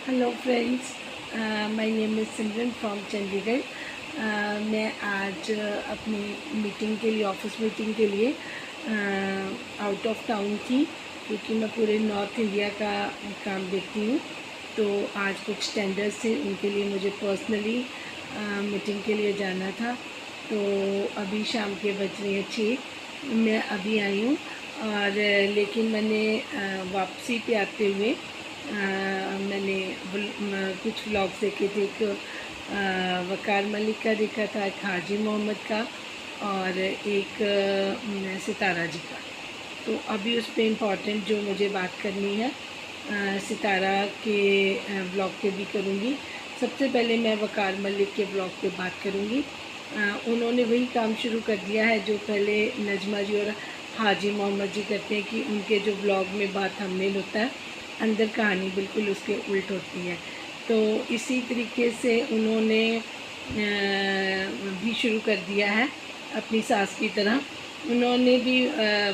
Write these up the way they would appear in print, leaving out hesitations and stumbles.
Hello friends, my name is Simran from Chandigarh. मैं आज अपनी मीटिंग के लिए, ऑफिस मीटिंग के लिए आउट ऑफ टाउन थी, क्योंकि मैं पूरे नॉर्थ इंडिया का काम देखती हूँ। तो आज कुछ टेंडर्स थे, उनके लिए मुझे पर्सनली मीटिंग के लिए जाना था। तो अभी शाम के बज रहे हैं 6, मैं अभी आई हूँ। और लेकिन मैंने वापसी पे आते हुए मैंने कुछ व्लॉग्स देखे थे। एक वकार मलिक का देखा था, एक हाजी मोहम्मद का, और एक सितारा जी का। तो अभी उस पर इम्पॉर्टेंट जो मुझे बात करनी है, सितारा के व्लॉग पे भी करूँगी। सबसे पहले मैं वकार मलिक के व्लॉग पे बात करूँगी। उन्होंने वही काम शुरू कर दिया है जो पहले नजमा जी और हाजी मोहम्मद जी करते हैं, कि उनके जो व्लॉग में बात थंबनेल होता है, अंदर कहानी बिल्कुल उसके उल्ट होती है। तो इसी तरीके से उन्होंने भी शुरू कर दिया है अपनी सास की तरह। उन्होंने भी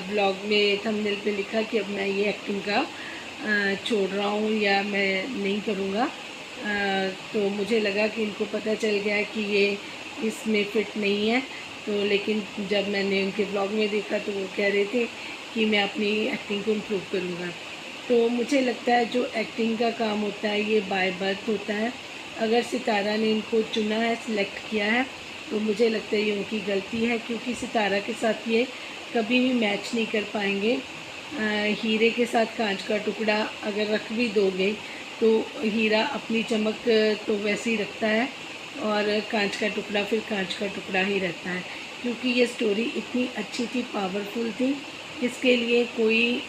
ब्लॉग में थंबनेल पे लिखा कि अब मैं ये एक्टिंग का छोड़ रहा हूँ या मैं नहीं करूँगा। तो मुझे लगा कि इनको पता चल गया कि ये इसमें फ़िट नहीं है। तो लेकिन जब मैंने उनके ब्लॉग में देखा तो वो कह रहे थे कि मैं अपनी एक्टिंग को इम्प्रूव करूँगा। तो मुझे लगता है जो एक्टिंग का काम होता है ये बाय बर्थ होता है। अगर सितारा ने इनको चुना है, सिलेक्ट किया है, तो मुझे लगता है ये उनकी गलती है, क्योंकि सितारा के साथ ये कभी भी मैच नहीं कर पाएंगे। हीरे के साथ कांच का टुकड़ा अगर रख भी दोगे तो हीरा अपनी चमक तो वैसे ही रखता है, और कांच का टुकड़ा फिर कांच का टुकड़ा ही रहता है। क्योंकि ये स्टोरी इतनी अच्छी थी, पावरफुल थी, इसके लिए कोई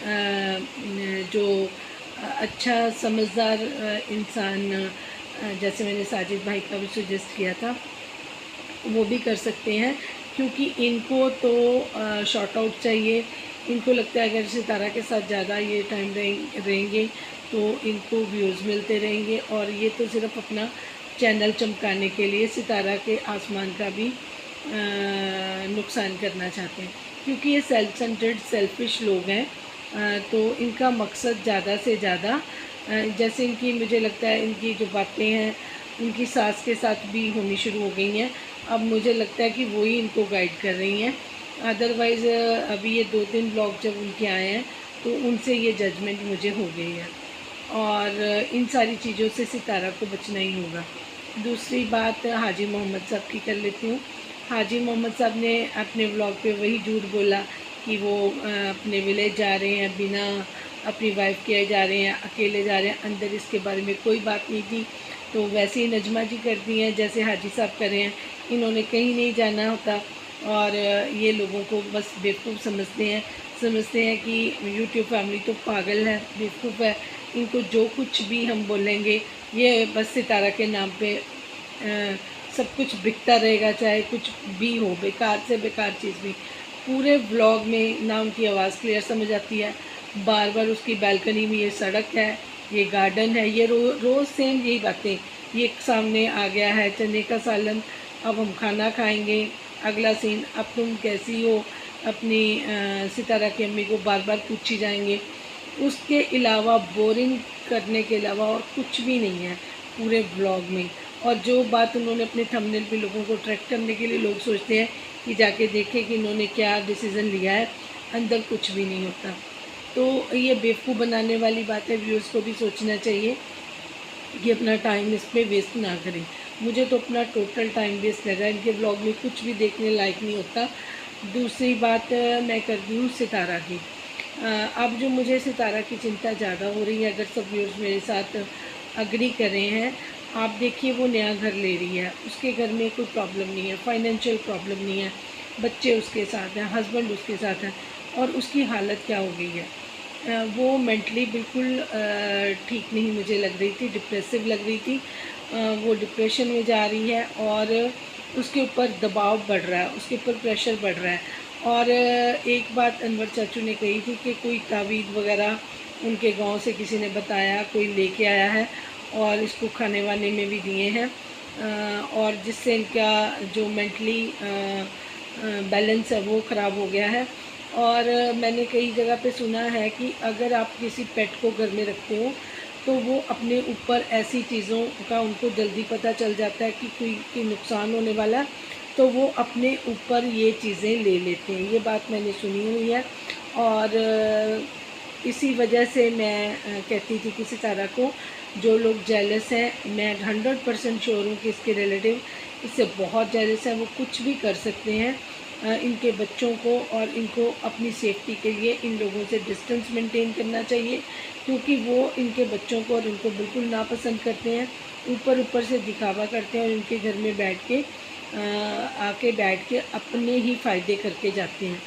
जो अच्छा समझदार इंसान, जैसे मैंने साजिद भाई का भी सजेस्ट किया था, वो भी कर सकते हैं। क्योंकि इनको तो शॉर्ट आउट चाहिए। इनको लगता है अगर सितारा के साथ ज़्यादा ये टाइम रहेंगे तो इनको व्यूज़ मिलते रहेंगे, और ये तो सिर्फ अपना चैनल चमकाने के लिए सितारा के आसमान का भी नुकसान करना चाहते हैं। क्योंकि ये सेल्फ सेंटर्ड, सेल्फिश लोग हैं। तो इनका मकसद ज़्यादा से ज़्यादा, जैसे इनकी, मुझे लगता है इनकी जो बातें हैं उनकी सास के साथ भी होनी शुरू हो गई हैं। अब मुझे लगता है कि वो ही इनको गाइड कर रही हैं। अदरवाइज़ अभी ये 2-3 ब्लॉग जब उनके आए हैं तो उनसे ये जजमेंट मुझे हो गई है, और इन सारी चीज़ों से सितारा को बचना ही होगा। दूसरी बात हाजी मोहम्मद साहब की कर लेती हूँ। हाजी मोहम्मद साहब ने अपने व्लॉग पे वही झूठ बोला कि वो अपने विलेज जा रहे हैं, बिना अपनी वाइफ के जा रहे हैं, अकेले जा रहे हैं। अंदर इसके बारे में कोई बात नहीं थी। तो वैसे ही नजमा जी करती हैं जैसे हाजी साहब कर रहे हैं। इन्होंने कहीं नहीं जाना होता, और ये लोगों को बस बेवकूफ़ समझते हैं कि यूट्यूब फैमिली तो पागल है, बेवकूफ़ है। इनको जो कुछ भी हम बोलेंगे, ये बस सितारा के नाम पे सब कुछ बिकता रहेगा, चाहे कुछ भी हो, बेकार से बेकार चीज़ भी। पूरे व्लॉग में ना उनकी आवाज़ क्लियर समझ आती है, बार बार उसकी बालकनी में ये सड़क है, ये गार्डन है, ये रोज़ सेम यही बातें। ये सामने आ गया है चने का सालन, अब हम खाना खाएंगे। अगला सीन, अब तुम कैसी हो, अपनी सितारा की अम्मी को बार बार पूछी जाएंगे। उसके अलावा बोरिंग करने के अलावा और कुछ भी नहीं है पूरे ब्लॉग में। और जो बात उन्होंने अपने थंबनेल पे लोगों को ट्रैक करने के लिए, लोग सोचते हैं कि जाके देखें कि इन्होंने क्या डिसीज़न लिया है, अंदर कुछ भी नहीं होता। तो ये बेवकूफ़ बनाने वाली बात है। व्यूअर्स को भी सोचना चाहिए कि अपना टाइम इस पर वेस्ट ना करें। मुझे तो अपना टोटल टाइम वेस्ट लगा, इनके ब्लॉग में कुछ भी देखने लायक नहीं होता। दूसरी बात मैं करती हूँ सितारा की। अब जो मुझे सितारा की चिंता ज़्यादा हो रही है, अगर सब व्यूअर्स मेरे साथ अग्री कर रहे हैं, आप देखिए वो नया घर ले रही है, उसके घर में कोई प्रॉब्लम नहीं है, फाइनेंशियल प्रॉब्लम नहीं है, बच्चे उसके साथ हैं, हस्बैंड उसके साथ हैं, और उसकी हालत क्या हो गई है, वो मेंटली बिल्कुल ठीक नहीं मुझे लग रही थी, डिप्रेसिव लग रही थी। वो डिप्रेशन में जा रही है, और उसके ऊपर दबाव बढ़ रहा है, उसके ऊपर प्रेशर बढ़ रहा है। और एक बात अनवर चाचू ने कही थी कि कोई तावीज़ वगैरह उनके गांव से किसी ने बताया, कोई लेके आया है, और इसको खाने वाने में भी दिए हैं, और जिससे इनका जो मेंटली बैलेंस है वो ख़राब हो गया है। और मैंने कई जगह पे सुना है कि अगर आप किसी पेट को घर में रखते हो तो वो अपने ऊपर ऐसी चीज़ों का उनको जल्दी पता चल जाता है कि नुकसान होने वाला है, तो वो अपने ऊपर ये चीज़ें ले लेते हैं। ये बात मैंने सुनी हुई है। और इसी वजह से मैं कहती थी कि सितारा को जो लोग जेलस हैं, मैं 100% श्योर हूँ कि इसके रिलेटिव इससे बहुत जेलस हैं। वो कुछ भी कर सकते हैं इनके बच्चों को, और इनको अपनी सेफ्टी के लिए इन लोगों से डिस्टेंस मेंटेन करना चाहिए, क्योंकि वो इनके बच्चों को और इनको बिल्कुल नापसंद करते हैं। ऊपर ऊपर से दिखावा करते हैं और इनके घर में आके बैठ के अपने ही फ़ायदे करके जाते हैं।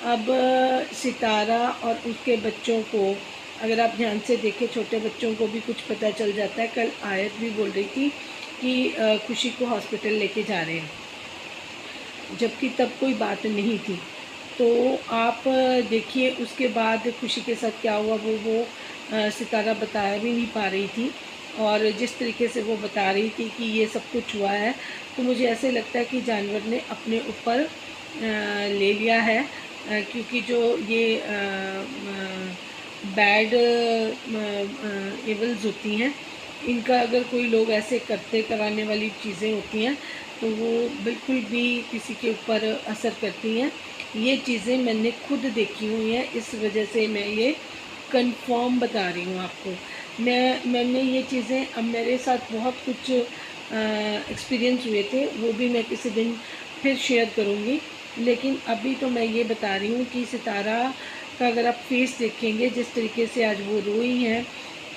अब सितारा और उसके बच्चों को अगर आप ध्यान से देखें, छोटे बच्चों को भी कुछ पता चल जाता है। कल आयत भी बोल रही थी कि खुशी को हॉस्पिटल लेके जा रहे हैं, जबकि तब कोई बात नहीं थी। तो आप देखिए उसके बाद खुशी के साथ क्या हुआ, वो सितारा बताया भी नहीं पा रही थी। और जिस तरीके से वो बता रही थी कि ये सब कुछ हुआ है, तो मुझे ऐसे लगता है कि जानवर ने अपने ऊपर ले लिया है, क्योंकि जो ये बैड एवल्स होती हैं, इनका अगर कोई लोग ऐसे करते कराने वाली चीज़ें होती हैं तो वो बिल्कुल भी किसी के ऊपर असर करती हैं। ये चीज़ें मैंने खुद देखी हुई हैं, इस वजह से मैं ये कंफर्म बता रही हूँ आपको। मैंने ये चीज़ें, अब मेरे साथ बहुत कुछ एक्सपीरियंस हुए थे, वो भी मैं किसी दिन फिर शेयर करूँगी। लेकिन अभी तो मैं ये बता रही हूँ कि सितारा का अगर आप फेस देखेंगे, जिस तरीके से आज वो रोई हैं,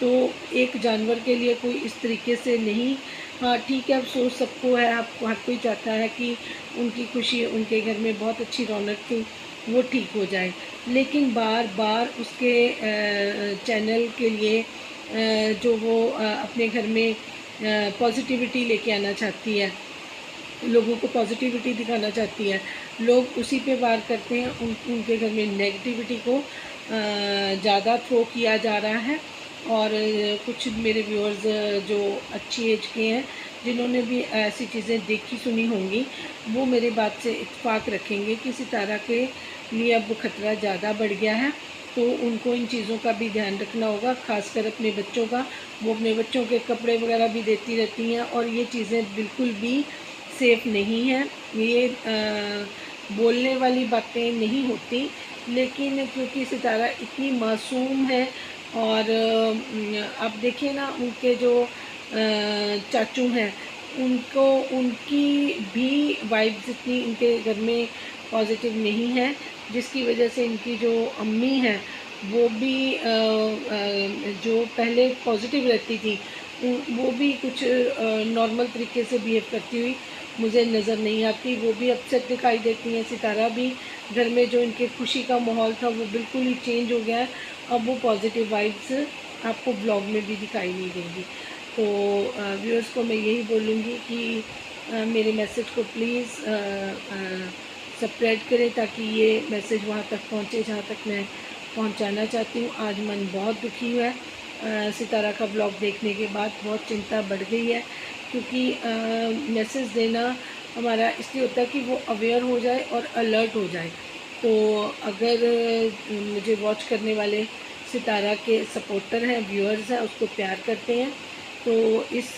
तो एक जानवर के लिए कोई इस तरीके से नहीं। हाँ ठीक है, अफसोस सबको है, आपको हर कोई चाहता है कि उनकी खुशी, उनके घर में बहुत अच्छी रौनक थी, वो ठीक हो जाए। लेकिन बार बार उसके चैनल के लिए जो वो अपने घर में पॉजिटिविटी लेके आना चाहती है, लोगों को पॉजिटिविटी दिखाना चाहती है, लोग उसी पे वार करते हैं। उनके घर में नेगेटिविटी को ज़्यादा थ्रो किया जा रहा है। और कुछ मेरे व्यूअर्स जो अच्छी एज के हैं, जिन्होंने भी ऐसी चीज़ें देखी सुनी होंगी, वो मेरे बात से इत्तेफाक रखेंगे कि सितारा के लिए अब खतरा ज़्यादा बढ़ गया है। तो उनको इन चीज़ों का भी ध्यान रखना होगा, ख़ासकर अपने बच्चों का। वो अपने बच्चों के कपड़े वगैरह भी देती रहती हैं, और ये चीज़ें बिल्कुल भी सेफ़ नहीं हैं। ये बोलने वाली बातें नहीं होती, लेकिन क्योंकि सितारा इतनी मासूम है। और आप देखिए ना, उनके जो चाचू हैं, उनकी भी वाइब्स इतनी इनके घर में पॉजिटिव नहीं है, जिसकी वजह से इनकी जो अम्मी हैं, वो भी जो पहले पॉजिटिव रहती थी, वो भी कुछ नॉर्मल तरीके से बिहेव करती हुई मुझे नज़र नहीं आती। वो भी अपसेट दिखाई देती हैं। सितारा भी, घर में जो इनके खुशी का माहौल था वो बिल्कुल ही चेंज हो गया है। अब वो पॉजिटिव वाइब्स आपको ब्लॉग में भी दिखाई नहीं देंगी। तो व्यूअर्स को मैं यही बोलूँगी कि मेरे मैसेज को प्लीज़ स्प्रेड करें, ताकि ये मैसेज वहाँ तक पहुँचे जहाँ तक मैं पहुँचाना चाहती हूँ। आज मन बहुत दुखी हुआ है सितारा का ब्लॉग देखने के बाद, बहुत चिंता बढ़ गई है, क्योंकि मैसेज देना हमारा इसलिए होता है कि वो अवेयर हो जाए और अलर्ट हो जाए। तो अगर मुझे वॉच करने वाले सितारा के सपोर्टर हैं, व्यूअर्स हैं, उसको प्यार करते हैं, तो इस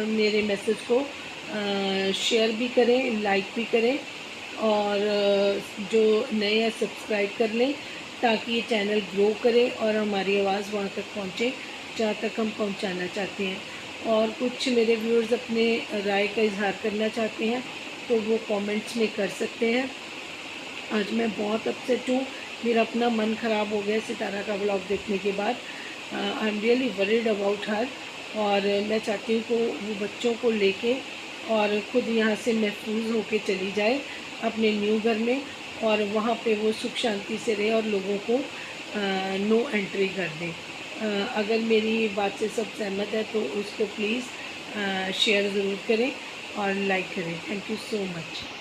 मेरे मैसेज को शेयर भी करें, लाइक भी करें, और जो नए हैं सब्सक्राइब कर लें, ताकि ये चैनल ग्रो करे और हमारी आवाज़ वहाँ तक पहुँचे जहाँ तक हम पहुँचाना चाहते हैं। और कुछ मेरे व्यूअर्स अपने राय का इजहार करना चाहते हैं, तो वो कमेंट्स में कर सकते हैं। आज मैं बहुत अपसेट हूँ, मेरा अपना मन ख़राब हो गया सितारा का ब्लॉग देखने के बाद। I am really worried about her, और मैं चाहती हूँ कि वो बच्चों को लेके और ख़ुद यहाँ से महफूज होके चली जाए अपने न्यू घर में, और वहाँ पे वो सुख शांति से रहे और लोगों को नो एंट्री कर दें। अगर मेरी बात से सब सहमत है तो उसको प्लीज़ शेयर ज़रूर करें और लाइक करें। Thank you so much.